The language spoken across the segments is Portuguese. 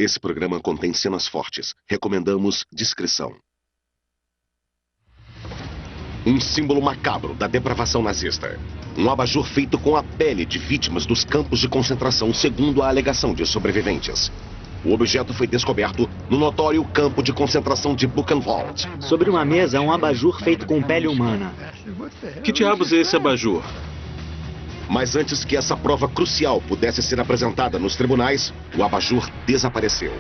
Esse programa contém cenas fortes. Recomendamos discrição. Um símbolo macabro da depravação nazista. Um abajur feito com a pele de vítimas dos campos de concentração, segundo a alegação de sobreviventes. O objeto foi descoberto no notório campo de concentração de Buchenwald. Sobre uma mesa, um abajur feito com pele humana. Que diabos é esse abajur? Mas antes que essa prova crucial pudesse ser apresentada nos tribunais, o abajur desapareceu.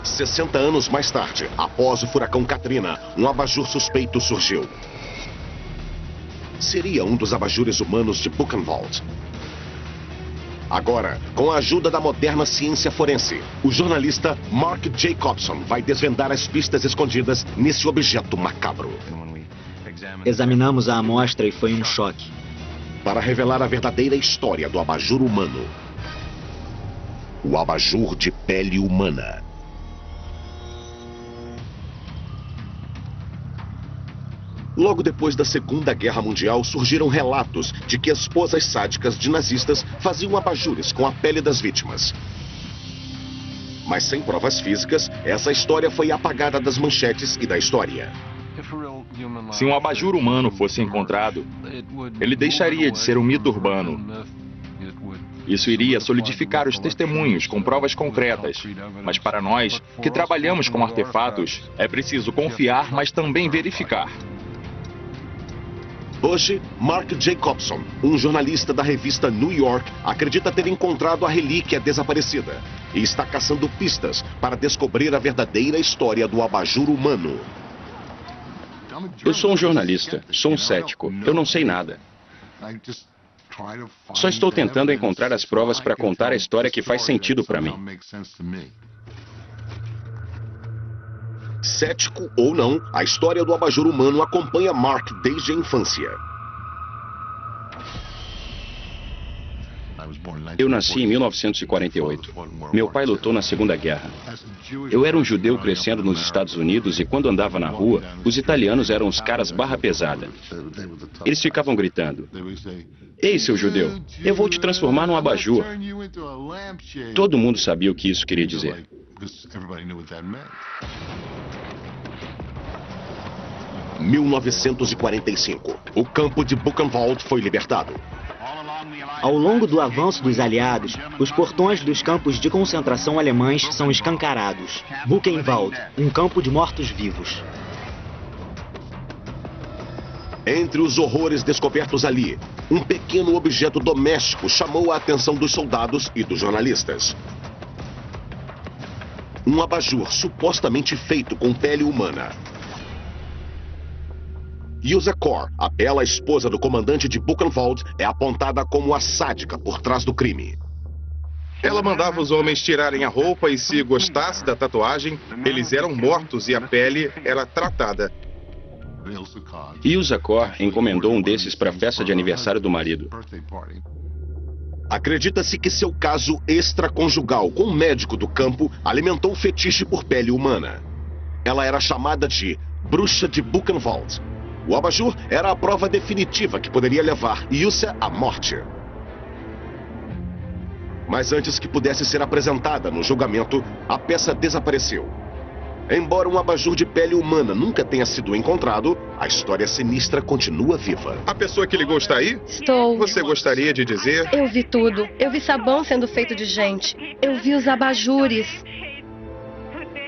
60 anos mais tarde, após o furacão Katrina, um abajur suspeito surgiu. Seria um dos abajures humanos de Buchenwald. Agora, com a ajuda da moderna ciência forense, o jornalista Mark Jacobson vai desvendar as pistas escondidas nesse objeto macabro. Examinamos a amostra e foi um choque. Para revelar a verdadeira história do abajur humano. O abajur de pele humana. Logo depois da Segunda Guerra Mundial, surgiram relatos de que esposas sádicas de nazistas faziam abajures com a pele das vítimas. Mas sem provas físicas, essa história foi apagada das manchetes e da história. Se um abajur humano fosse encontrado, ele deixaria de ser um mito urbano. Isso iria solidificar os testemunhos com provas concretas. Mas para nós, que trabalhamos com artefatos, é preciso confiar, mas também verificar. Hoje, Mark Jacobson, um jornalista da revista New York, acredita ter encontrado a relíquia desaparecida e está caçando pistas para descobrir a verdadeira história do abajur humano. Eu sou um jornalista, sou um cético, eu não sei nada. Só estou tentando encontrar as provas para contar a história que faz sentido para mim. Cético ou não, a história do abajur humano acompanha Mark desde a infância. Eu nasci em 1948. Meu pai lutou na Segunda Guerra. Eu era um judeu crescendo nos Estados Unidos e quando andava na rua, os italianos eram os caras barra pesada. Eles ficavam gritando: "Ei, seu judeu, eu vou te transformar num abajur." Todo mundo sabia o que isso queria dizer. 1945. O campo de Buchenwald foi libertado. Ao longo do avanço dos aliados, os portões dos campos de concentração alemães são escancarados. Buchenwald, um campo de mortos-vivos. Entre os horrores descobertos ali, um pequeno objeto doméstico chamou a atenção dos soldados e dos jornalistas. Um abajur supostamente feito com pele humana. Ilse Kor, a bela esposa do comandante de Buchenwald, é apontada como a sádica por trás do crime. Ela mandava os homens tirarem a roupa e, se gostasse da tatuagem, eles eram mortos e a pele era tratada. Ilse Kor encomendou um desses para a festa de aniversário do marido. Acredita-se que seu caso extraconjugal com um médico do campo alimentou o fetiche por pele humana. Ela era chamada de Bruxa de Buchenwald. O abajur era a prova definitiva que poderia levar Ilse à morte. Mas antes que pudesse ser apresentada no julgamento, a peça desapareceu. Embora um abajur de pele humana nunca tenha sido encontrado, a história sinistra continua viva. A pessoa que ligou está aí? Estou. Você gostaria de dizer? Eu vi tudo. Eu vi sabão sendo feito de gente. Eu vi os abajures.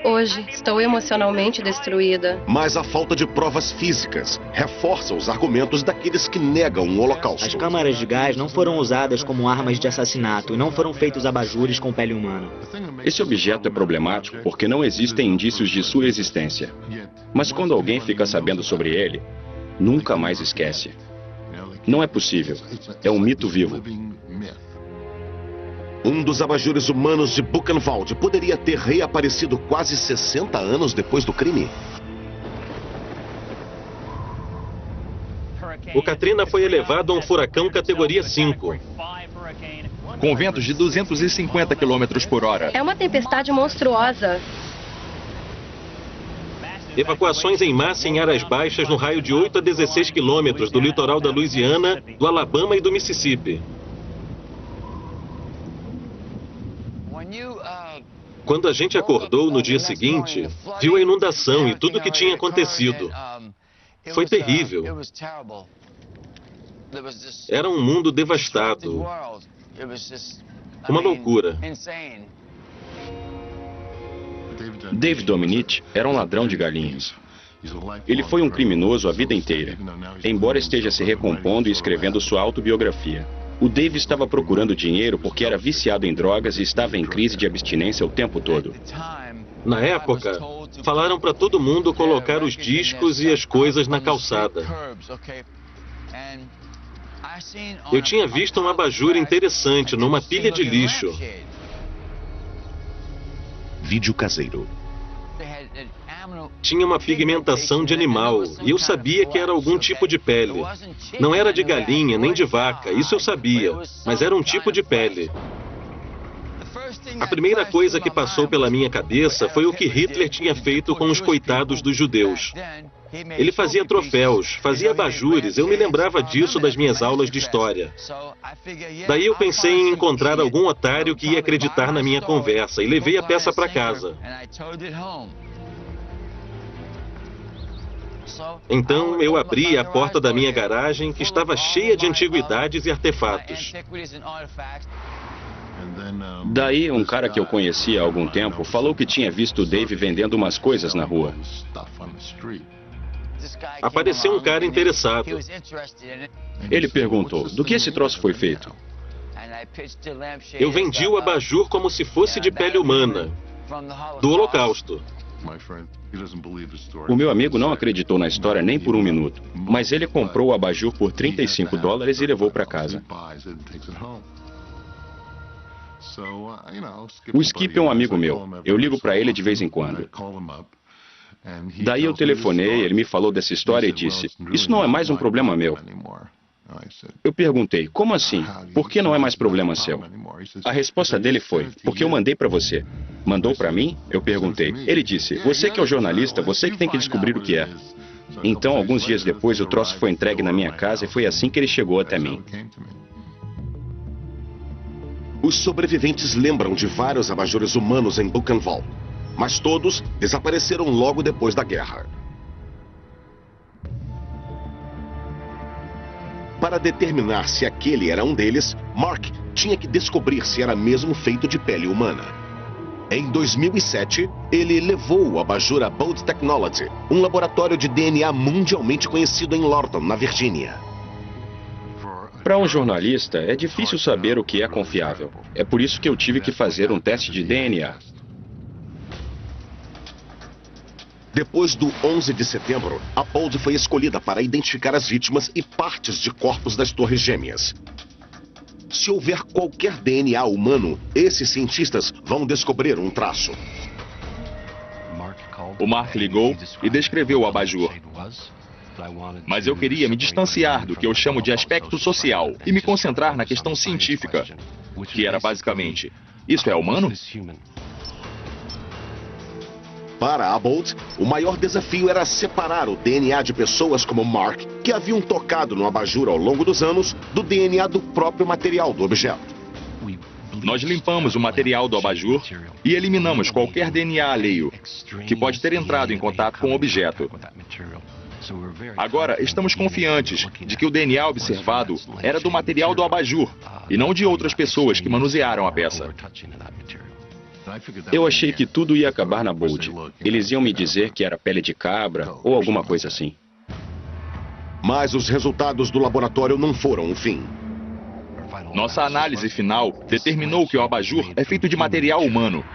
Hoje, estou emocionalmente destruída. Mas a falta de provas físicas reforça os argumentos daqueles que negam o Holocausto. As câmaras de gás não foram usadas como armas de assassinato e não foram feitos abajures com pele humana. Esse objeto é problemático porque não existem indícios de sua existência. Mas quando alguém fica sabendo sobre ele, nunca mais esquece. Não é possível. É um mito vivo. Um dos abajures humanos de Buchenwald poderia ter reaparecido quase 60 anos depois do crime. O Katrina foi elevado a um furacão categoria 5. Com ventos de 250 km por hora. É uma tempestade monstruosa. Evacuações em massa em áreas baixas no raio de 8 a 16 quilômetros do litoral da Louisiana, do Alabama e do Mississippi. Quando a gente acordou no dia seguinte, viu a inundação e tudo o que tinha acontecido. Foi terrível. Era um mundo devastado. Uma loucura. Dave Dominici era um ladrão de galinhas. Ele foi um criminoso a vida inteira, embora esteja se recompondo e escrevendo sua autobiografia. O Dave estava procurando dinheiro porque era viciado em drogas e estava em crise de abstinência o tempo todo. Na época, falaram para todo mundo colocar os discos e as coisas na calçada. Eu tinha visto um abajur interessante numa pilha de lixo. Vídeo caseiro. Tinha uma pigmentação de animal e eu sabia que era algum tipo de pele. Não era de galinha nem de vaca, isso eu sabia, mas era um tipo de pele. A primeira coisa que passou pela minha cabeça foi o que Hitler tinha feito com os coitados dos judeus. Ele fazia troféus, fazia abajures, eu me lembrava disso das minhas aulas de história. Daí eu pensei em encontrar algum otário que ia acreditar na minha conversa e levei a peça para casa. Então eu abri a porta da minha garagem, que estava cheia de antiguidades e artefatos. Daí, um cara que eu conhecia há algum tempo falou que tinha visto o Dave vendendo umas coisas na rua. Apareceu um cara interessado. Ele perguntou, do que esse troço foi feito? Eu vendi o abajur como se fosse de pele humana, do Holocausto. O meu amigo não acreditou na história nem por um minuto, mas ele comprou o abajur por $35 e levou para casa. O Skip é um amigo meu. Eu ligo para ele de vez em quando. Daí eu telefonei, ele me falou dessa história e disse, isso não é mais um problema meu. Eu perguntei, como assim? Por que não é mais problema seu? A resposta dele foi, porque eu mandei para você. Mandou para mim? Eu perguntei. Ele disse, você que é o jornalista, você que tem que descobrir o que é. Então, alguns dias depois, o troço foi entregue na minha casa e foi assim que ele chegou até mim. Os sobreviventes lembram de vários abajures humanos em Buchenwald, mas todos desapareceram logo depois da guerra. Para determinar se aquele era um deles, Mark tinha que descobrir se era mesmo feito de pele humana. Em 2007, ele levou o abajur a Bold Technology, um laboratório de DNA mundialmente conhecido em Lorton, na Virgínia. Para um jornalista, é difícil saber o que é confiável. É por isso que eu tive que fazer um teste de DNA. Depois do 11 de setembro, a Bold foi escolhida para identificar as vítimas e partes de corpos das Torres Gêmeas. Se houver qualquer DNA humano, esses cientistas vão descobrir um traço. O Mark ligou e descreveu o abajur. Mas eu queria me distanciar do que eu chamo de aspecto social e me concentrar na questão científica, que era basicamente, isso é humano? Para a Bold, o maior desafio era separar o DNA de pessoas como Mark, que haviam tocado no abajur ao longo dos anos, do DNA do próprio material do objeto. Nós limpamos o material do abajur e eliminamos qualquer DNA alheio, que pode ter entrado em contato com o objeto. Agora, estamos confiantes de que o DNA observado era do material do abajur, e não de outras pessoas que manusearam a peça. Eu achei que tudo ia acabar na Bold. Eles iam me dizer que era pele de cabra ou alguma coisa assim. Mas os resultados do laboratório não foram o fim. Nossa análise final determinou que o abajur é feito de material humano.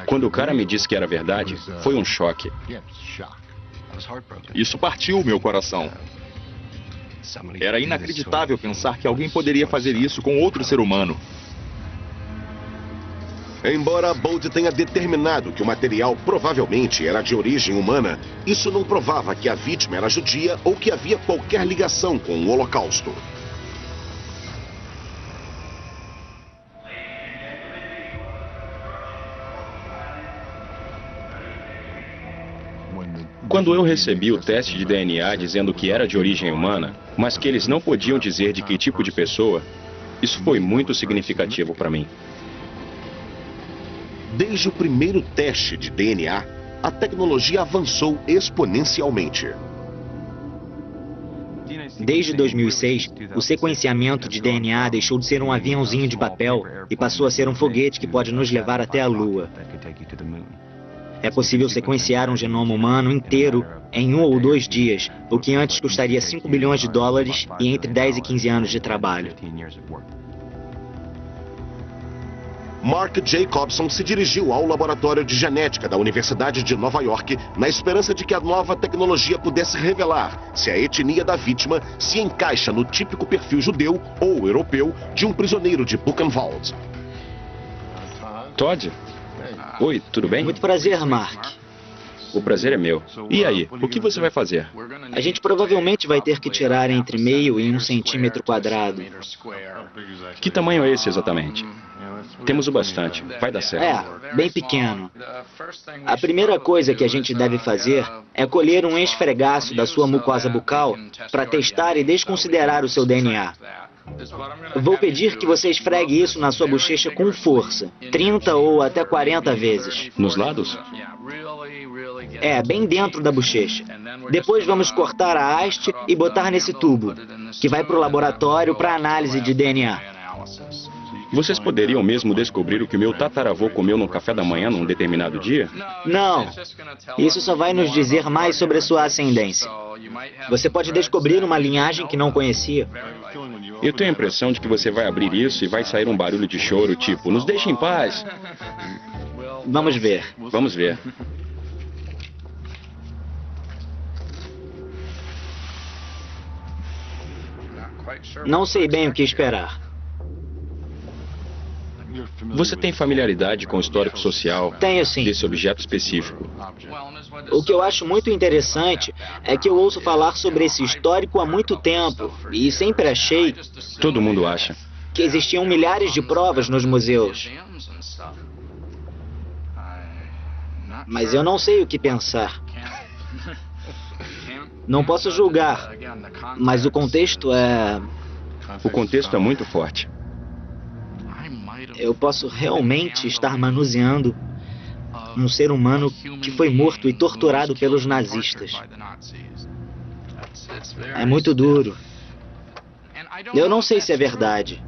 Quando o cara me disse que era verdade, foi um choque. Isso partiu o meu coração. Era inacreditável pensar que alguém poderia fazer isso com outro ser humano. Embora a Bold tenha determinado que o material provavelmente era de origem humana, isso não provava que a vítima era judia ou que havia qualquer ligação com o Holocausto. Quando eu recebi o teste de DNA dizendo que era de origem humana, mas que eles não podiam dizer de que tipo de pessoa, Isso foi muito significativo para mim. Desde o primeiro teste de DNA, a tecnologia avançou exponencialmente. Desde 2006, o sequenciamento de DNA deixou de ser um aviãozinho de papel e passou a ser um foguete que pode nos levar até a Lua. É possível sequenciar um genoma humano inteiro em 1 ou 2 dias, o que antes custaria 5 bilhões de dólares e entre 10 e 15 anos de trabalho. Mark Jacobson se dirigiu ao laboratório de genética da Universidade de Nova York na esperança de que a nova tecnologia pudesse revelar se a etnia da vítima se encaixa no típico perfil judeu ou europeu de um prisioneiro de Buchenwald. Todd? Oi, tudo bem? Muito prazer, Mark. O prazer é meu. E aí, o que você vai fazer? A gente provavelmente vai ter que tirar entre meio e 1 centímetro quadrado. Que tamanho é esse exatamente? Temos o bastante. Vai dar certo. Bem pequeno. A primeira coisa que a gente deve fazer é colher um esfregaço da sua mucosa bucal para testar e desconsiderar o seu DNA. Vou pedir que você esfregue isso na sua bochecha com força, 30 ou até 40 vezes. Nos lados? Bem dentro da bochecha. Depois vamos cortar a haste e botar nesse tubo, que vai para o laboratório para análise de DNA. Vocês poderiam mesmo descobrir o que meu tataravô comeu no café da manhã num determinado dia? Não. Isso só vai nos dizer mais sobre a sua ascendência. Você pode descobrir uma linhagem que não conhecia. Eu tenho a impressão de que você vai abrir isso e vai sair um barulho de choro, tipo, nos deixe em paz. Vamos ver. Vamos ver. Não sei bem o que esperar. Você tem familiaridade com o histórico social Tenho, sim. desse objeto específico? O que eu acho muito interessante é que eu ouço falar sobre esse histórico há muito tempo e sempre achei Todo mundo acha. que existiam milhares de provas nos museus. Mas eu não sei o que pensar. Não posso julgar, mas o contexto é... O contexto é muito forte. Eu posso realmente estar manuseando um ser humano que foi morto e torturado pelos nazistas. É muito duro. Eu não sei se é verdade.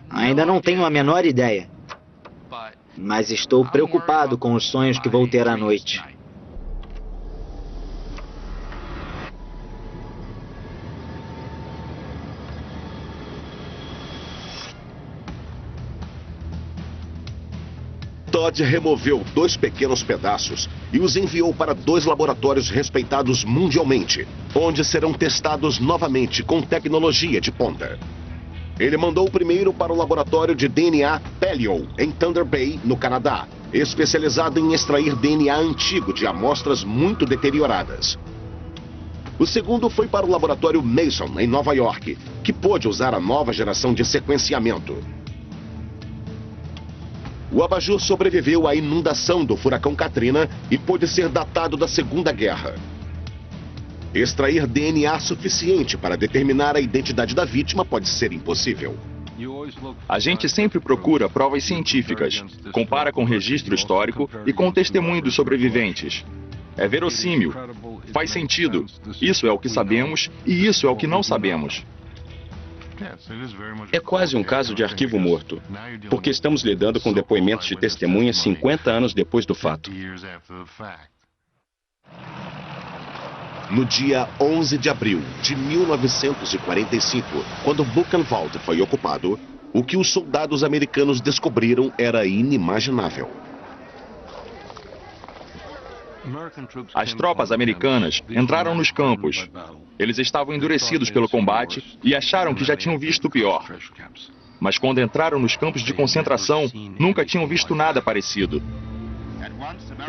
Ainda não tenho a menor ideia. Mas estou preocupado com os sonhos que vou ter à noite. Todd removeu 2 pequenos pedaços e os enviou para 2 laboratórios respeitados mundialmente, onde serão testados novamente com tecnologia de ponta. Ele mandou o primeiro para o laboratório de DNA Paleo, em Thunder Bay, no Canadá, especializado em extrair DNA antigo de amostras muito deterioradas. O segundo foi para o laboratório Mason, em Nova York, que pôde usar a nova geração de sequenciamento. O abajur sobreviveu à inundação do furacão Katrina e pôde ser datado da Segunda Guerra. Extrair DNA suficiente para determinar a identidade da vítima pode ser impossível. A gente sempre procura provas científicas, compara com o registro histórico e com o testemunho dos sobreviventes. É verossímil, faz sentido. Isso é o que sabemos e isso é o que não sabemos. É quase um caso de arquivo morto, porque estamos lidando com depoimentos de testemunhas 50 anos depois do fato. No dia 11 de abril de 1945, quando Buchenwald foi ocupado, o que os soldados americanos descobriram era inimaginável. As tropas americanas entraram nos campos. Eles estavam endurecidos pelo combate e acharam que já tinham visto o pior. Mas quando entraram nos campos de concentração, nunca tinham visto nada parecido.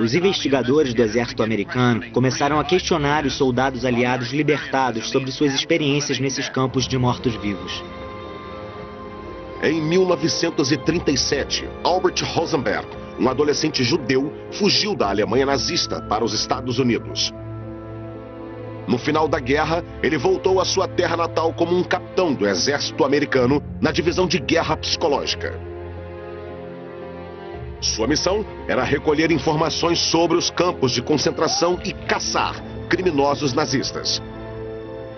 Os investigadores do exército americano começaram a questionar os soldados aliados libertados sobre suas experiências nesses campos de mortos-vivos. Em 1937, Albert Rosenberg, um adolescente judeu, fugiu da Alemanha nazista para os Estados Unidos. No final da guerra, ele voltou à sua terra natal como um capitão do exército americano na divisão de guerra psicológica. Sua missão era recolher informações sobre os campos de concentração e caçar criminosos nazistas.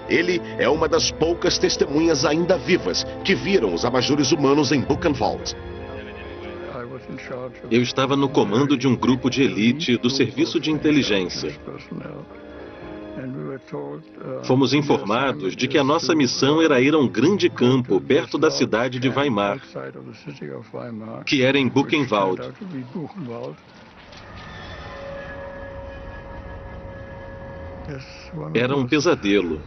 Ele é uma das poucas testemunhas ainda vivas que viram os abajures humanos em Buchenwald. Eu estava no comando de um grupo de elite do serviço de inteligência. Fomos informados de que a nossa missão era ir a um grande campo perto da cidade de Weimar, que era em Buchenwald. Era um pesadelo.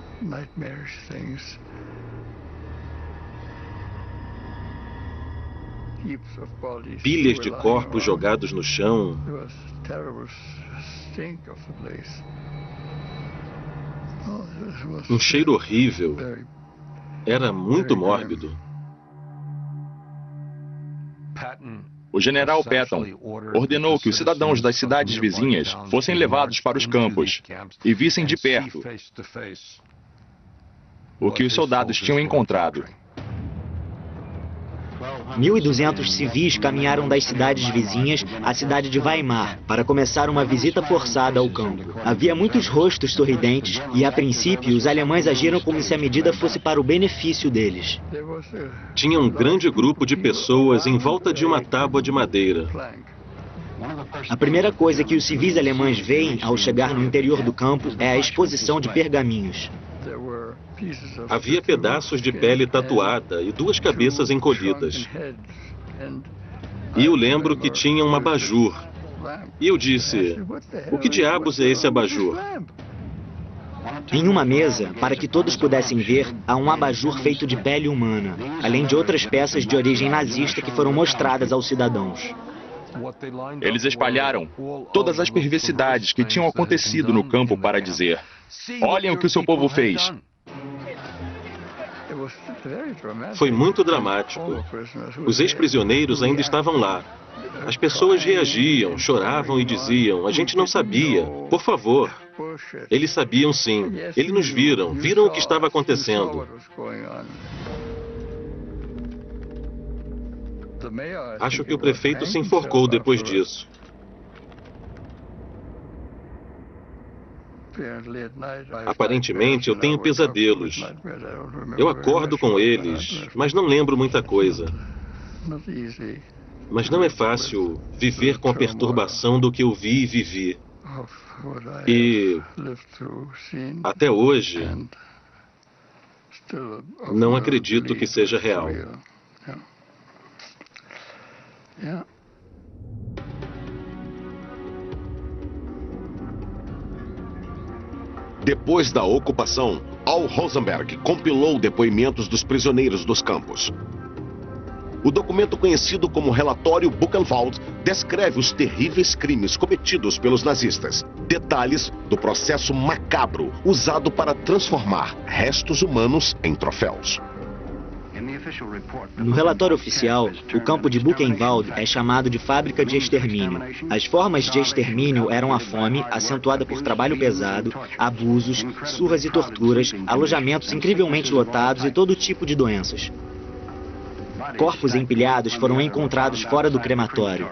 Pilhas de corpos jogados no chão. Um cheiro horrível. Era muito mórbido. O general Patton ordenou que os cidadãos das cidades vizinhas fossem levados para os campos e vissem de perto o que os soldados tinham encontrado. 1.200 civis caminharam das cidades vizinhas à cidade de Weimar para começar uma visita forçada ao campo. Havia muitos rostos sorridentes e, a princípio, os alemães agiram como se a medida fosse para o benefício deles. Tinha um grande grupo de pessoas em volta de uma tábua de madeira. A primeira coisa que os civis alemães veem ao chegar no interior do campo é a exposição de pergaminhos. Havia pedaços de pele tatuada e 2 cabeças encolhidas. E eu lembro que tinha um abajur. E eu disse, o que diabos é esse abajur? Em uma mesa, para que todos pudessem ver, há um abajur feito de pele humana, além de outras peças de origem nazista que foram mostradas aos cidadãos. Eles espalharam todas as perversidades que tinham acontecido no campo para dizer: olhem o que o seu povo fez. Foi muito dramático. Os ex-prisioneiros ainda estavam lá. As pessoas reagiam, choravam e diziam, a gente não sabia, por favor. Eles sabiam sim. Eles nos viram o que estava acontecendo. Acho que o prefeito se enforcou depois disso. Aparentemente, eu tenho pesadelos. Eu acordo com eles, mas não lembro muita coisa. Mas não é fácil viver com a perturbação do que eu vi e vivi. E, até hoje, não acredito que seja real. Depois da ocupação, Al Rosenberg compilou depoimentos dos prisioneiros dos campos. O documento conhecido como Relatório Buchenwald descreve os terríveis crimes cometidos pelos nazistas, detalhes do processo macabro usado para transformar restos humanos em troféus. No relatório oficial, o campo de Buchenwald é chamado de fábrica de extermínio. As formas de extermínio eram a fome, acentuada por trabalho pesado, abusos, surras e torturas, alojamentos incrivelmente lotados e todo tipo de doenças. Corpos empilhados foram encontrados fora do crematório.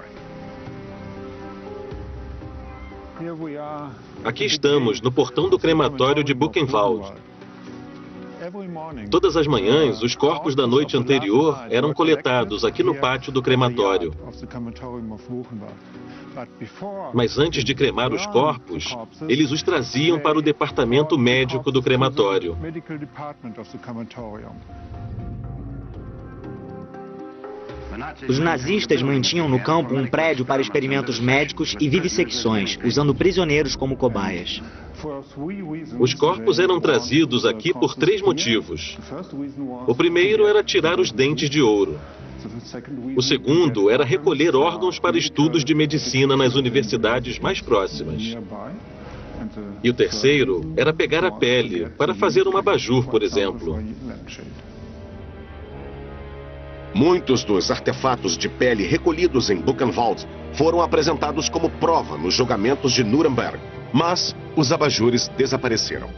Aqui estamos, no portão do crematório de Buchenwald. Todas as manhãs, os corpos da noite anterior eram coletados aqui no pátio do crematório. Mas antes de cremar os corpos, eles os traziam para o departamento médico do crematório. Os nazistas mantinham no campo um prédio para experimentos médicos e vivissecções, usando prisioneiros como cobaias. Os corpos eram trazidos aqui por 3 motivos. O primeiro era tirar os dentes de ouro. O segundo era recolher órgãos para estudos de medicina nas universidades mais próximas. E o terceiro era pegar a pele para fazer um abajur, por exemplo. Muitos dos artefatos de pele recolhidos em Buchenwald foram apresentados como prova nos julgamentos de Nuremberg, mas os abajures desapareceram.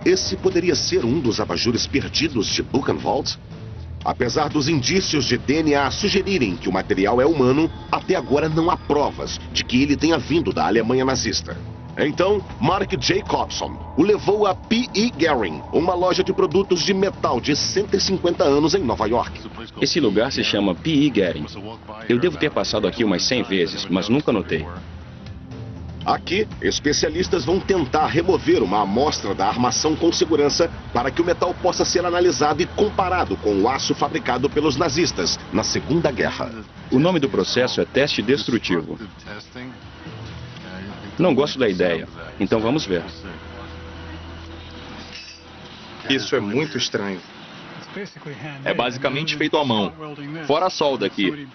Esse poderia ser um dos abajures perdidos de Buchenwald? Apesar dos indícios de DNA sugerirem que o material é humano, até agora não há provas de que ele tenha vindo da Alemanha nazista. Então, Mark Jacobson o levou a P.E. Gehring, uma loja de produtos de metal de 150 anos em Nova York. Esse lugar se chama P.E. Gehring. Eu devo ter passado aqui umas 100 vezes, mas nunca notei. Aqui, especialistas vão tentar remover uma amostra da armação com segurança para que o metal possa ser analisado e comparado com o aço fabricado pelos nazistas na Segunda Guerra. O nome do processo é teste destrutivo. Não gosto da ideia, então vamos ver. Isso é muito estranho. É basicamente feito à mão, fora a solda aqui.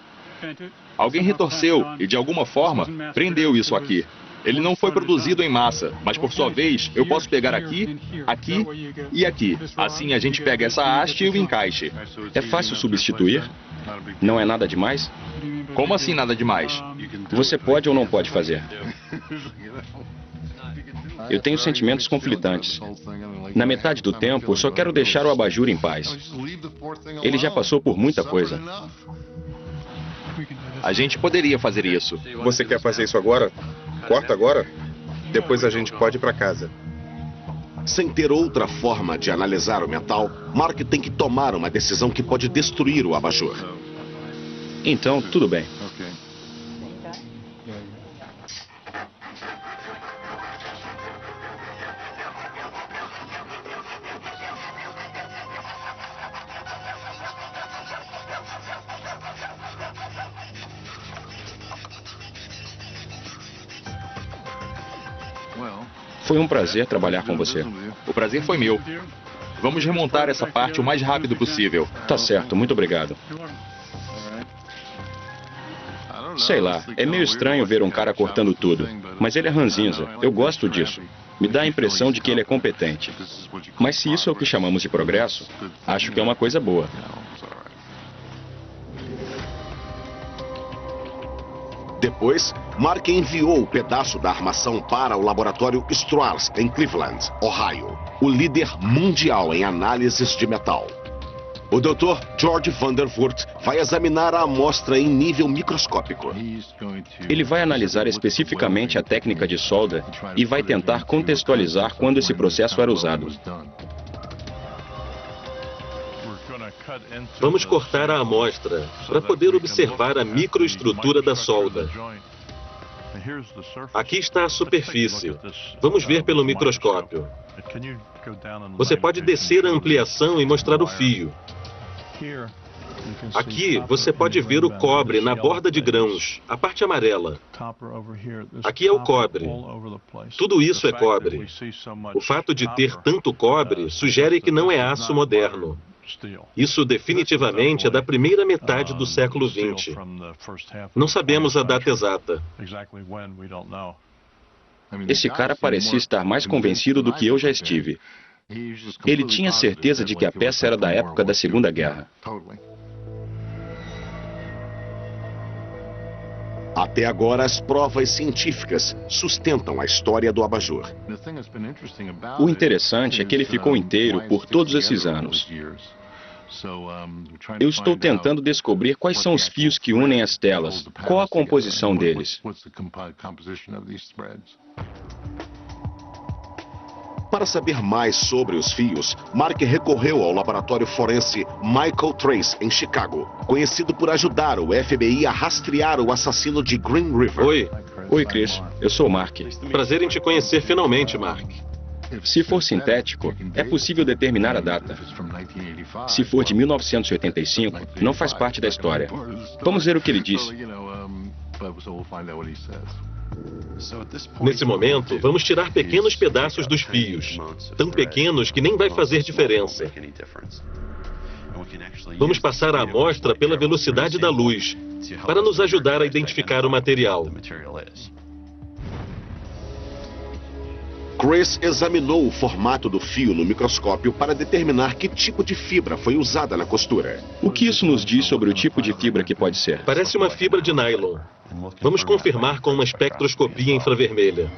Alguém retorceu e, de alguma forma, prendeu isso aqui. Ele não foi produzido em massa, mas por sua vez, eu posso pegar aqui, aqui e aqui. Assim a gente pega essa haste e o encaixe. É fácil substituir? Não é nada demais? Como assim nada demais? Você pode ou não pode fazer? Eu tenho sentimentos conflitantes. Na metade do tempo, só quero deixar o abajur em paz. Ele já passou por muita coisa. A gente poderia fazer isso. Você quer fazer isso agora? Corta agora? Depois a gente pode ir para casa. Sem ter outra forma de analisar o metal, Mark tem que tomar uma decisão que pode destruir o abajur. Então, tudo bem. Foi um prazer trabalhar com você. O prazer foi meu. Vamos remontar essa parte o mais rápido possível. Tá certo, muito obrigado. Sei lá, é meio estranho ver um cara cortando tudo, mas ele é ranzinza. Eu gosto disso. Me dá a impressão de que ele é competente. Mas se isso é o que chamamos de progresso, acho que é uma coisa boa. Depois, Mark enviou o pedaço da armação para o laboratório Strauss, em Cleveland, Ohio, o líder mundial em análises de metal. O Dr. George Vandervoort vai examinar a amostra em nível microscópico. Ele vai analisar especificamente a técnica de solda e vai tentar contextualizar quando esse processo era usado. Vamos cortar a amostra para poder observar a microestrutura da solda. Aqui está a superfície. Vamos ver pelo microscópio. Você pode descer a ampliação e mostrar o fio. Aqui você pode ver o cobre na borda de grãos, a parte amarela. Aqui é o cobre. Tudo isso é cobre. O fato de ter tanto cobre sugere que não é aço moderno. Isso definitivamente é da primeira metade do século XX. Não sabemos a data exata. Esse cara parecia estar mais convencido do que eu já estive. Ele tinha certeza de que a peça era da época da Segunda Guerra. Até agora, as provas científicas sustentam a história do abajur. O interessante é que ele ficou inteiro por todos esses anos. Eu estou tentando descobrir quais são os fios que unem as telas, qual a composição deles. Para saber mais sobre os fios, Mark recorreu ao laboratório forense Michael Trace, em Chicago, conhecido por ajudar o FBI a rastrear o assassino de Green River. Oi, Chris. Eu sou o Mark. Prazer em te conhecer finalmente, Mark. Se for sintético, é possível determinar a data. Se for de 1985, não faz parte da história. Vamos ver o que ele disse. Nesse momento, vamos tirar pequenos pedaços dos fios, tão pequenos que nem vai fazer diferença. Vamos passar a amostra pela velocidade da luz, para nos ajudar a identificar o material. Chris examinou o formato do fio no microscópio para determinar que tipo de fibra foi usada na costura. O que isso nos diz sobre o tipo de fibra que pode ser? Parece uma fibra de nylon. Vamos confirmar com uma espectroscopia infravermelha.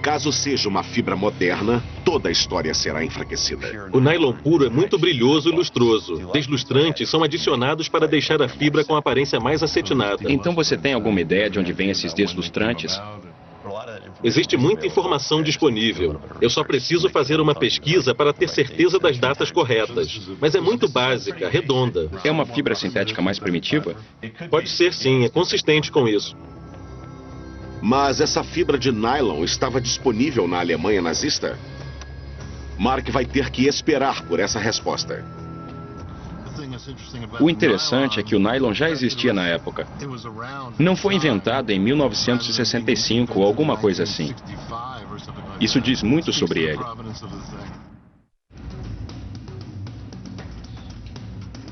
Caso seja uma fibra moderna, toda a história será enfraquecida. O nylon puro é muito brilhoso e lustroso. Deslustrantes são adicionados para deixar a fibra com aparência mais acetinada. Então você tem alguma ideia de onde vêm esses deslustrantes? Existe muita informação disponível. Eu só preciso fazer uma pesquisa para ter certeza das datas corretas. Mas é muito básica, redonda. É uma fibra sintética mais primitiva? Pode ser sim, é consistente com isso. Mas essa fibra de nylon estava disponível na Alemanha nazista? Mark vai ter que esperar por essa resposta. O interessante é que o nylon já existia na época. Não foi inventado em 1965 ou alguma coisa assim. Isso diz muito sobre ele.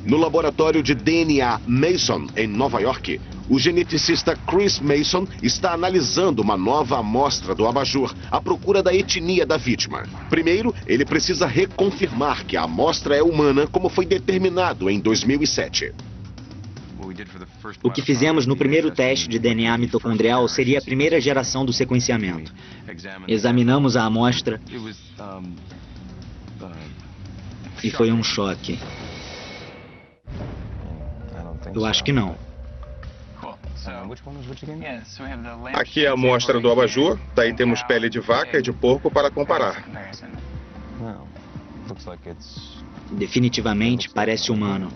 No laboratório de DNA Mason, em Nova York, o geneticista Chris Mason está analisando uma nova amostra do abajur à procura da etnia da vítima. Primeiro, ele precisa reconfirmar que a amostra é humana, como foi determinado em 2007. O que fizemos no primeiro teste de DNA mitocondrial seria a primeira geração do sequenciamento. Examinamos a amostra e foi um choque. Eu acho que não. Aqui é a amostra do abajur, daí temos pele de vaca e de porco para comparar. Definitivamente parece humano.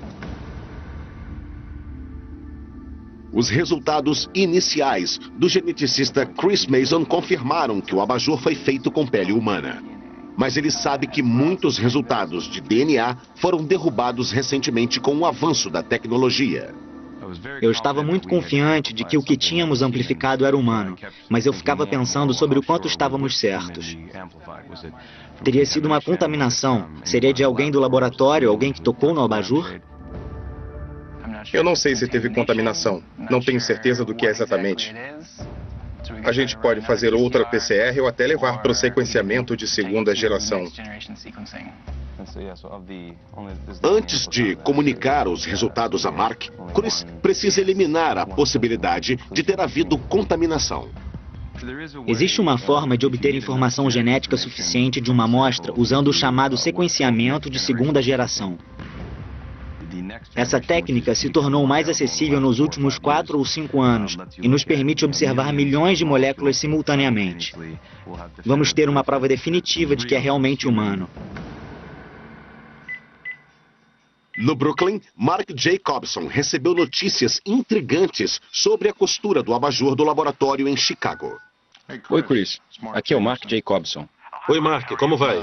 Os resultados iniciais do geneticista Chris Mason confirmaram que o abajur foi feito com pele humana. Mas ele sabe que muitos resultados de DNA foram derrubados recentemente com o avanço da tecnologia. Eu estava muito confiante de que o que tínhamos amplificado era humano, mas eu ficava pensando sobre o quanto estávamos certos. Teria sido uma contaminação? Seria de alguém do laboratório, alguém que tocou no abajur? Eu não sei se teve contaminação. Não tenho certeza do que é exatamente. A gente pode fazer outra PCR ou até levar para o sequenciamento de segunda geração. Antes de comunicar os resultados a Mark, Chris precisa eliminar a possibilidade de ter havido contaminação. Existe uma forma de obter informação genética suficiente de uma amostra usando o chamado sequenciamento de segunda geração. Essa técnica se tornou mais acessível nos últimos 4 ou 5 anos e nos permite observar milhões de moléculas simultaneamente. Vamos ter uma prova definitiva de que é realmente humano. No Brooklyn, Mark Jacobson recebeu notícias intrigantes sobre a costura do abajur do laboratório em Chicago. Oi, Chris. Aqui é o Mark Jacobson. Oi, Mark, como vai?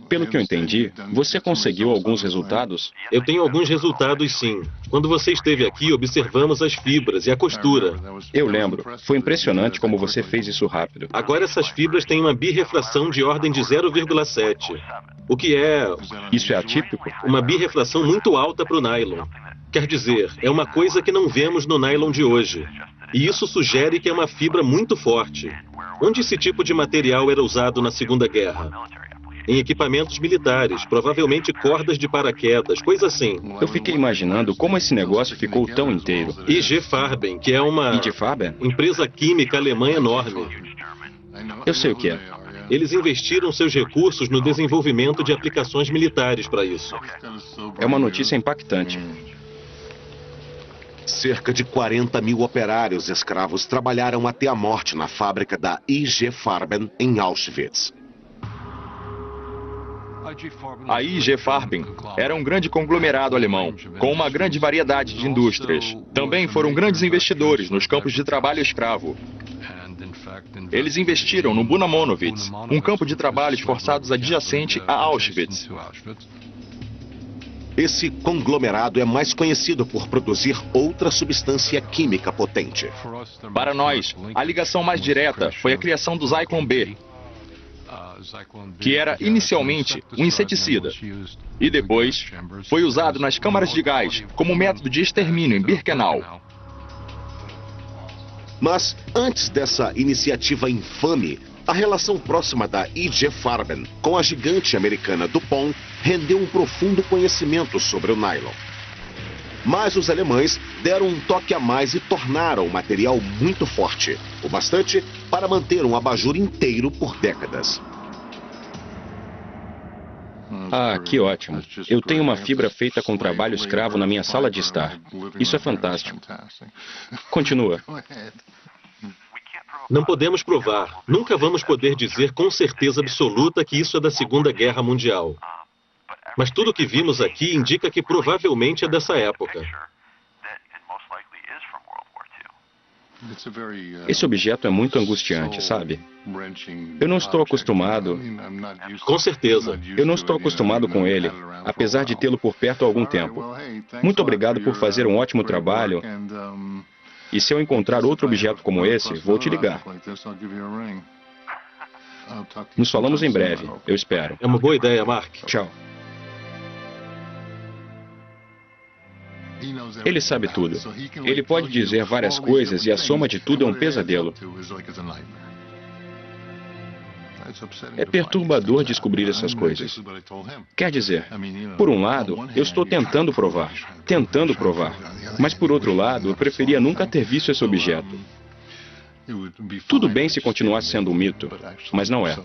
Pelo que eu entendi, você conseguiu alguns resultados? Eu tenho alguns resultados, sim. Quando você esteve aqui, observamos as fibras e a costura. Eu lembro. Foi impressionante como você fez isso rápido. Agora essas fibras têm uma birrefração de ordem de 0,7. O que é... Isso é atípico? Uma birrefração muito alta para o nylon. Quer dizer, é uma coisa que não vemos no nylon de hoje. E isso sugere que é uma fibra muito forte. Onde esse tipo de material era usado na Segunda Guerra? Em equipamentos militares, provavelmente cordas de paraquedas, coisa assim. Eu fiquei imaginando como esse negócio ficou tão inteiro. IG Farben, que é uma IG Farben? empresa química alemã enorme. Eu sei o que é. Eles investiram seus recursos no desenvolvimento de aplicações militares para isso. É uma notícia impactante. Cerca de 40 mil operários escravos trabalharam até a morte na fábrica da IG Farben, em Auschwitz. A IG Farben era um grande conglomerado alemão, com uma grande variedade de indústrias. Também foram grandes investidores nos campos de trabalho escravo. Eles investiram no Bunamonowitz, um campo de trabalhos forçados adjacente a Auschwitz. Esse conglomerado é mais conhecido por produzir outra substância química potente. Para nós, a ligação mais direta foi a criação do Zyklon B, que era inicialmente um inseticida, e depois foi usado nas câmaras de gás como método de extermínio em Birkenau. Mas antes dessa iniciativa infame, a relação próxima da IG Farben com a gigante americana DuPont rendeu um profundo conhecimento sobre o nylon. Mas os alemães deram um toque a mais e tornaram o material muito forte, o bastante para manter um abajur inteiro por décadas. Ah, que ótimo. Eu tenho uma fibra feita com trabalho escravo na minha sala de estar. Isso é fantástico. Continua. Não podemos provar. Nunca vamos poder dizer com certeza absoluta que isso é da Segunda Guerra Mundial. Mas tudo o que vimos aqui indica que provavelmente é dessa época. Esse objeto é muito angustiante, sabe? Eu não estou acostumado. Com certeza. Eu não estou acostumado com ele, apesar de tê-lo por perto há algum tempo. Muito obrigado por fazer um ótimo trabalho. E se eu encontrar outro objeto como esse, vou te ligar. Nos falamos em breve, eu espero. É uma boa ideia, Mark. Tchau. Ele sabe tudo. Ele pode dizer várias coisas e a soma de tudo é um pesadelo. É perturbador descobrir essas coisas. Quer dizer, por um lado, eu estou tentando provar. Mas por outro lado, eu preferia nunca ter visto esse objeto. Tudo bem se continuasse sendo um mito, mas não é.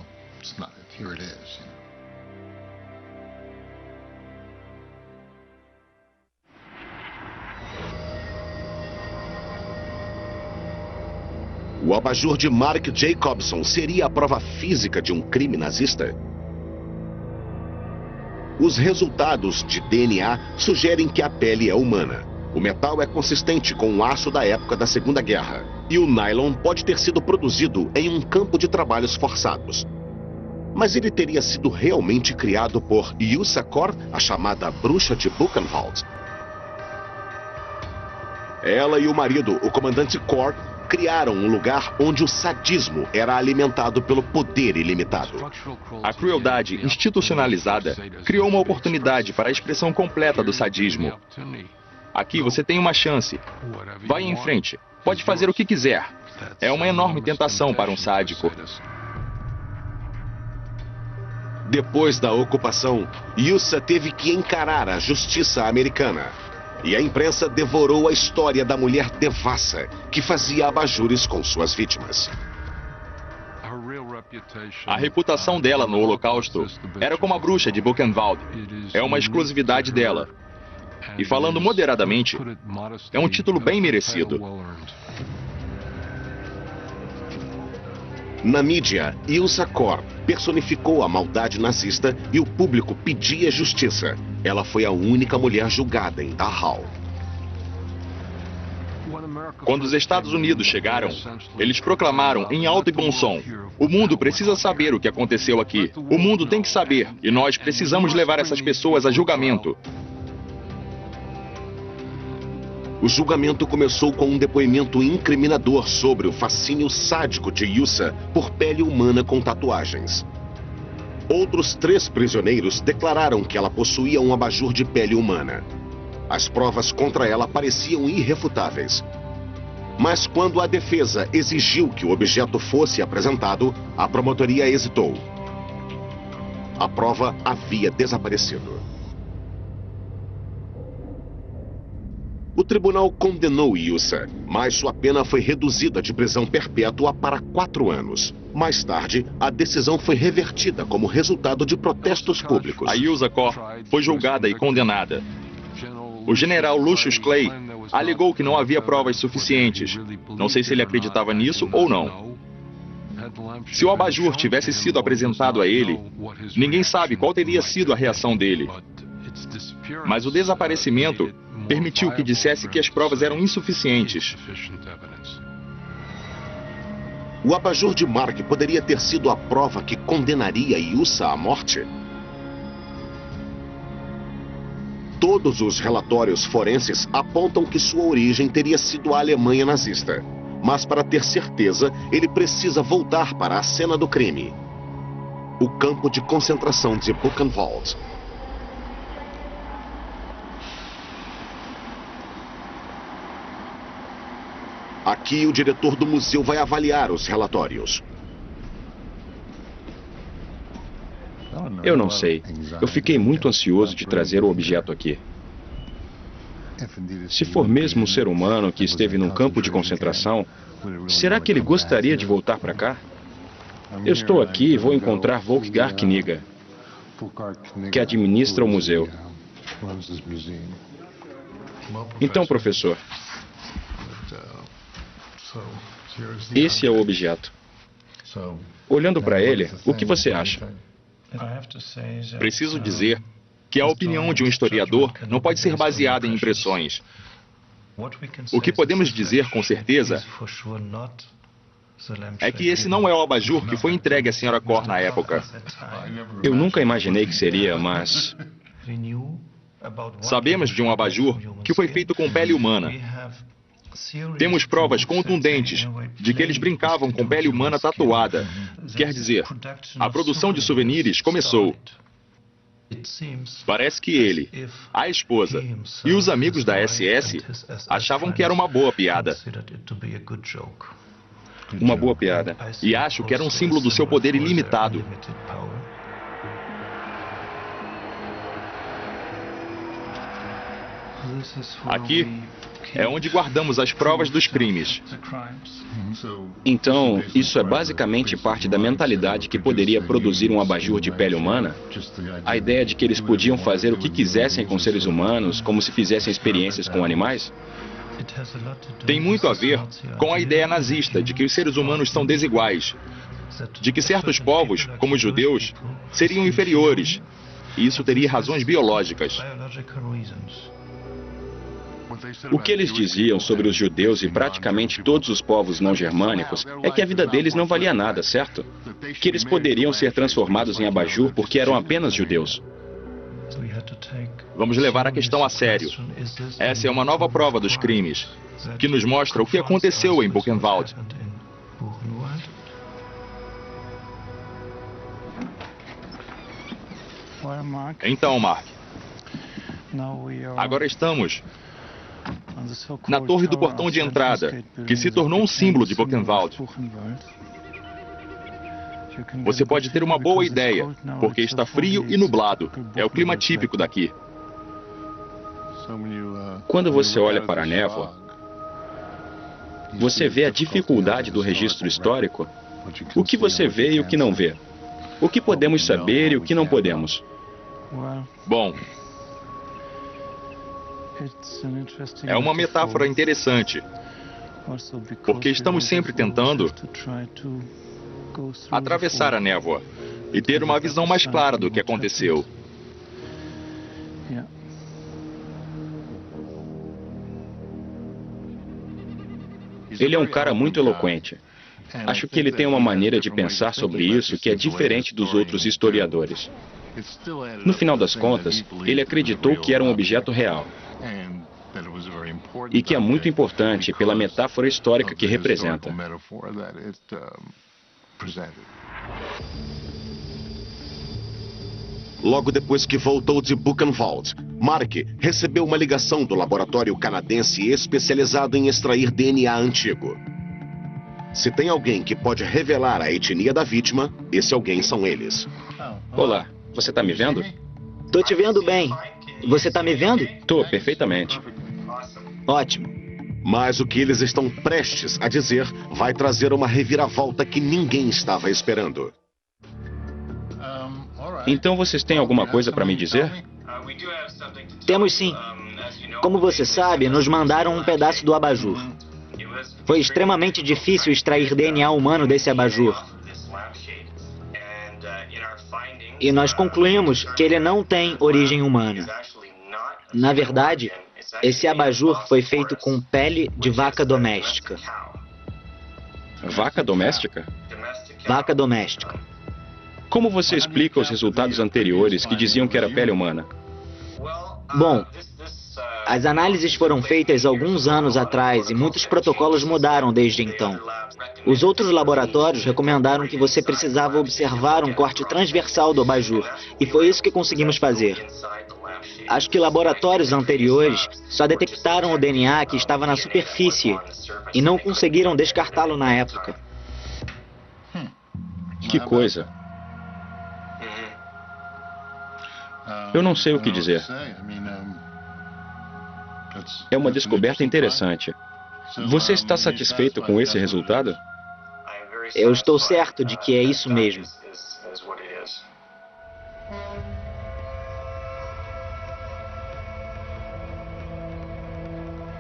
O abajur de Mark Jacobson seria a prova física de um crime nazista? Os resultados de DNA sugerem que a pele é humana. O metal é consistente com o aço da época da Segunda Guerra. E o nylon pode ter sido produzido em um campo de trabalhos forçados. Mas ele teria sido realmente criado por Ilsa Kor, a chamada bruxa de Buchenwald. Ela e o marido, o comandante Kor, criaram um lugar onde o sadismo era alimentado pelo poder ilimitado. A crueldade institucionalizada criou uma oportunidade para a expressão completa do sadismo. Aqui você tem uma chance. Vai em frente. Pode fazer o que quiser. É uma enorme tentação para um sádico. Depois da ocupação, Ilsa teve que encarar a justiça americana. E a imprensa devorou a história da mulher devassa que fazia abajures com suas vítimas. A reputação dela no Holocausto era como a bruxa de Buchenwald. É uma exclusividade dela. E falando moderadamente, é um título bem merecido. Na mídia, Ilsa Kor personificou a maldade nazista e o público pedia justiça. Ela foi a única mulher julgada em Dachau. Quando os Estados Unidos chegaram, eles proclamaram em alto e bom som: o mundo precisa saber o que aconteceu aqui. O mundo tem que saber, e nós precisamos levar essas pessoas a julgamento. O julgamento começou com um depoimento incriminador sobre o fascínio sádico de Ilsa por pele humana com tatuagens. Outros 3 prisioneiros declararam que ela possuía um abajur de pele humana. As provas contra ela pareciam irrefutáveis. Mas quando a defesa exigiu que o objeto fosse apresentado, a promotoria hesitou. A prova havia desaparecido. O tribunal condenou Ilsa, mas sua pena foi reduzida de prisão perpétua para 4 anos. Mais tarde, a decisão foi revertida como resultado de protestos públicos. A Ilsa Kor foi julgada e condenada. O general Lucius Clay alegou que não havia provas suficientes. Não sei se ele acreditava nisso ou não. Se o abajur tivesse sido apresentado a ele, ninguém sabe qual teria sido a reação dele. Mas o desaparecimento permitiu que dissesse que as provas eram insuficientes. O abajur de Mark poderia ter sido a prova que condenaria Ilsa à morte? Todos os relatórios forenses apontam que sua origem teria sido a Alemanha nazista. Mas para ter certeza, ele precisa voltar para a cena do crime. O campo de concentração de Buchenwald. Aqui, o diretor do museu vai avaliar os relatórios. Eu não sei. Eu fiquei muito ansioso de trazer o objeto aqui. Se for mesmo um ser humano que esteve num campo de concentração, será que ele gostaria de voltar para cá? Eu estou aqui e vou encontrar Volkgar Kniga, que administra o museu. Então, professor, esse é o objeto. Olhando para ele, o que você acha? Preciso dizer que a opinião de um historiador não pode ser baseada em impressões. O que podemos dizer com certeza é que esse não é o abajur que foi entregue à Sra. Cor na época. Eu nunca imaginei que seria, mas... Sabemos de um abajur que foi feito com pele humana. Temos provas contundentes de que eles brincavam com pele humana tatuada. Quer dizer, a produção de souvenirs começou. Parece que ele, a esposa e os amigos da SS achavam que era uma boa piada. Uma boa piada. E acho que era um símbolo do seu poder ilimitado. Aqui é onde guardamos as provas dos crimes. Então, isso é basicamente parte da mentalidade que poderia produzir um abajur de pele humana? A ideia de que eles podiam fazer o que quisessem com seres humanos, como se fizessem experiências com animais? Tem muito a ver com a ideia nazista de que os seres humanos são desiguais, de que certos povos, como os judeus, seriam inferiores, e isso teria razões biológicas. O que eles diziam sobre os judeus e praticamente todos os povos não germânicos é que a vida deles não valia nada, certo? Que eles poderiam ser transformados em abajur porque eram apenas judeus. Vamos levar a questão a sério. Essa é uma nova prova dos crimes, que nos mostra o que aconteceu em Buchenwald. Então, Mark, agora estamos na torre do portão de entrada, que se tornou um símbolo de Buchenwald. Você pode ter uma boa ideia, porque está frio e nublado. É o clima típico daqui. Quando você olha para a névoa, você vê a dificuldade do registro histórico? O que você vê e o que não vê? O que podemos saber e o que não podemos? Bom, é uma metáfora interessante, porque estamos sempre tentando atravessar a névoa e ter uma visão mais clara do que aconteceu. Ele é um cara muito eloquente. Acho que ele tem uma maneira de pensar sobre isso que é diferente dos outros historiadores. No final das contas, ele acreditou que era um objeto real e que é muito importante pela metáfora histórica que representa. Logo depois que voltou de Buchenwald, Mark recebeu uma ligação do laboratório canadense especializado em extrair DNA antigo. Se tem alguém que pode revelar a etnia da vítima, esse alguém são eles. Olá, você está me vendo? Tô te vendo bem. Você tá me vendo? Tô, perfeitamente. Ótimo. Mas o que eles estão prestes a dizer vai trazer uma reviravolta que ninguém estava esperando. Então vocês têm alguma coisa para me dizer? Temos sim. Como você sabe, nos mandaram um pedaço do abajur. Foi extremamente difícil extrair DNA humano desse abajur. E nós concluímos que ele não tem origem humana. Na verdade, esse abajur foi feito com pele de vaca doméstica. Vaca doméstica? Vaca doméstica. Como você explica os resultados anteriores que diziam que era pele humana? Bom, as análises foram feitas alguns anos atrás e muitos protocolos mudaram desde então. Os outros laboratórios recomendaram que você precisava observar um corte transversal do abajur, e foi isso que conseguimos fazer. Acho que laboratórios anteriores só detectaram o DNA que estava na superfície e não conseguiram descartá-lo na época. Que coisa. Eu não sei o que dizer. É uma descoberta interessante. Você está satisfeito com esse resultado? Eu estou certo de que é isso mesmo.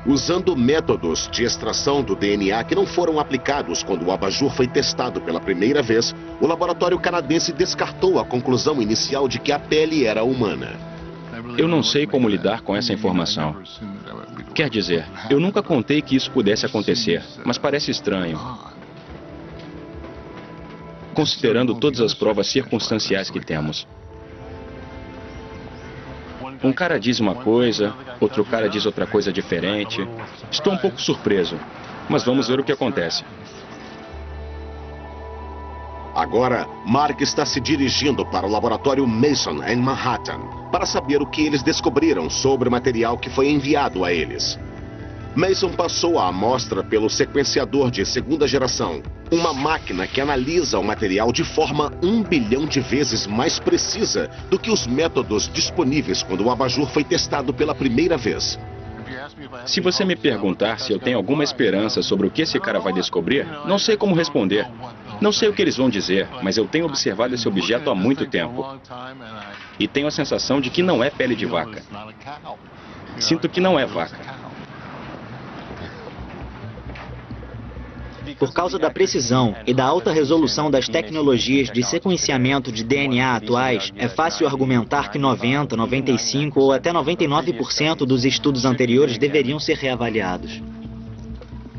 Usando métodos de extração do DNA que não foram aplicados quando o abajur foi testado pela primeira vez, o laboratório canadense descartou a conclusão inicial de que a pele era humana. Eu não sei como lidar com essa informação. Quer dizer, eu nunca contei que isso pudesse acontecer, mas parece estranho. Considerando todas as provas circunstanciais que temos. Um cara diz uma coisa, outro cara diz outra coisa diferente. Estou um pouco surpreso, mas vamos ver o que acontece. Agora, Mark está se dirigindo para o laboratório Mason, em Manhattan, para saber o que eles descobriram sobre o material que foi enviado a eles. Mason passou a amostra pelo sequenciador de segunda geração, uma máquina que analisa o material de forma 1 bilhão de vezes mais precisa do que os métodos disponíveis quando o abajur foi testado pela primeira vez. Se você me perguntar se eu tenho alguma esperança sobre o que esse cara vai descobrir, não sei como responder. Não sei o que eles vão dizer, mas eu tenho observado esse objeto há muito tempo. E tenho a sensação de que não é pele de vaca. Sinto que não é vaca. Por causa da precisão e da alta resolução das tecnologias de sequenciamento de DNA atuais, é fácil argumentar que 90%, 95% ou até 99% dos estudos anteriores deveriam ser reavaliados.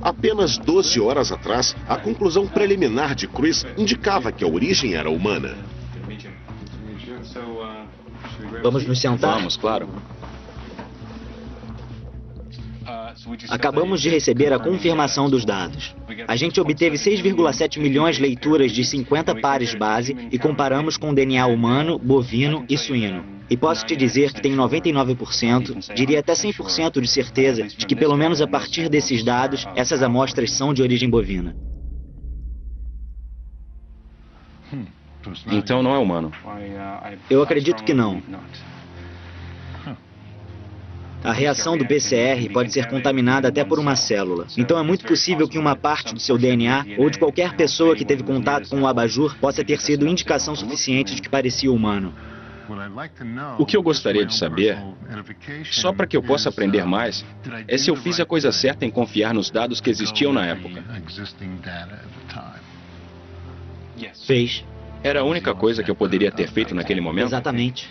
Apenas 12 horas atrás, a conclusão preliminar de Chris indicava que a origem era humana. Vamos nos sentar? Vamos, claro. Acabamos de receber a confirmação dos dados. A gente obteve 6,7 milhões de leituras de 50 pares base e comparamos com DNA humano, bovino e suíno. E posso te dizer que tenho 99%, diria até 100% de certeza de que pelo menos a partir desses dados, essas amostras são de origem bovina. Então não é humano. Eu acredito que não. A reação do PCR pode ser contaminada até por uma célula. Então é muito possível que uma parte do seu DNA, ou de qualquer pessoa que teve contato com o abajur, possa ter sido indicação suficiente de que parecia humano. O que eu gostaria de saber, só para que eu possa aprender mais, é se eu fiz a coisa certa em confiar nos dados que existiam na época. Fez. Era a única coisa que eu poderia ter feito naquele momento? Exatamente.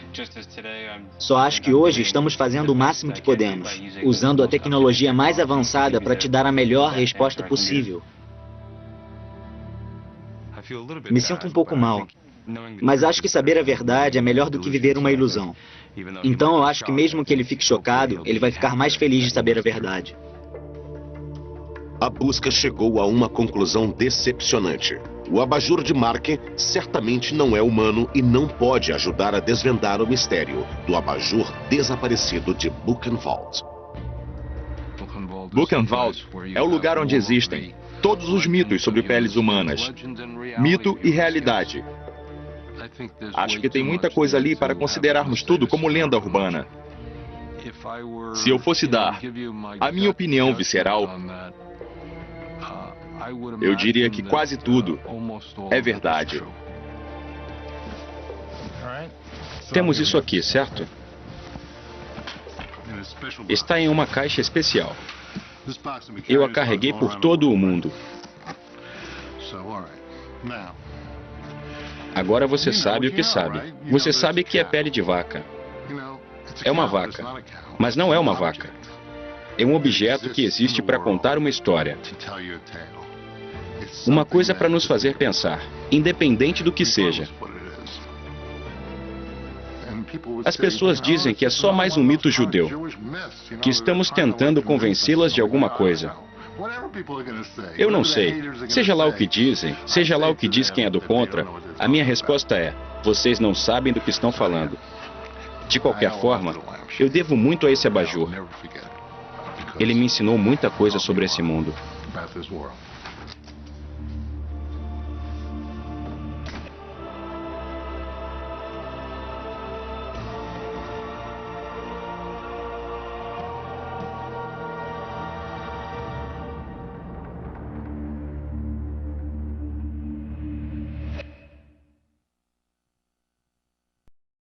Só acho que hoje estamos fazendo o máximo que podemos, usando a tecnologia mais avançada para te dar a melhor resposta possível. Me sinto um pouco mal, mas acho que saber a verdade é melhor do que viver uma ilusão. Então eu acho que mesmo que ele fique chocado, ele vai ficar mais feliz de saber a verdade. A busca chegou a uma conclusão decepcionante. O abajur de Mark certamente não é humano e não pode ajudar a desvendar o mistério do abajur desaparecido de Buchenwald. Buchenwald é o lugar onde existem todos os mitos sobre peles humanas. Mito e realidade. Acho que tem muita coisa ali para considerarmos tudo como lenda urbana. Se eu fosse dar a minha opinião visceral, eu diria que quase tudo é verdade. Temos isso aqui, certo? Está em uma caixa especial. Eu a carreguei por todo o mundo. Agora você sabe o que sabe. Você sabe que é pele de vaca. É uma vaca, mas não é uma vaca. É um objeto que existe para contar uma história. Uma coisa para nos fazer pensar, independente do que seja. As pessoas dizem que é só mais um mito judeu, que estamos tentando convencê-las de alguma coisa. Eu não sei. Seja lá o que dizem, seja lá o que diz quem é do contra, a minha resposta é: vocês não sabem do que estão falando. De qualquer forma, eu devo muito a esse abajur. Ele me ensinou muita coisa sobre esse mundo.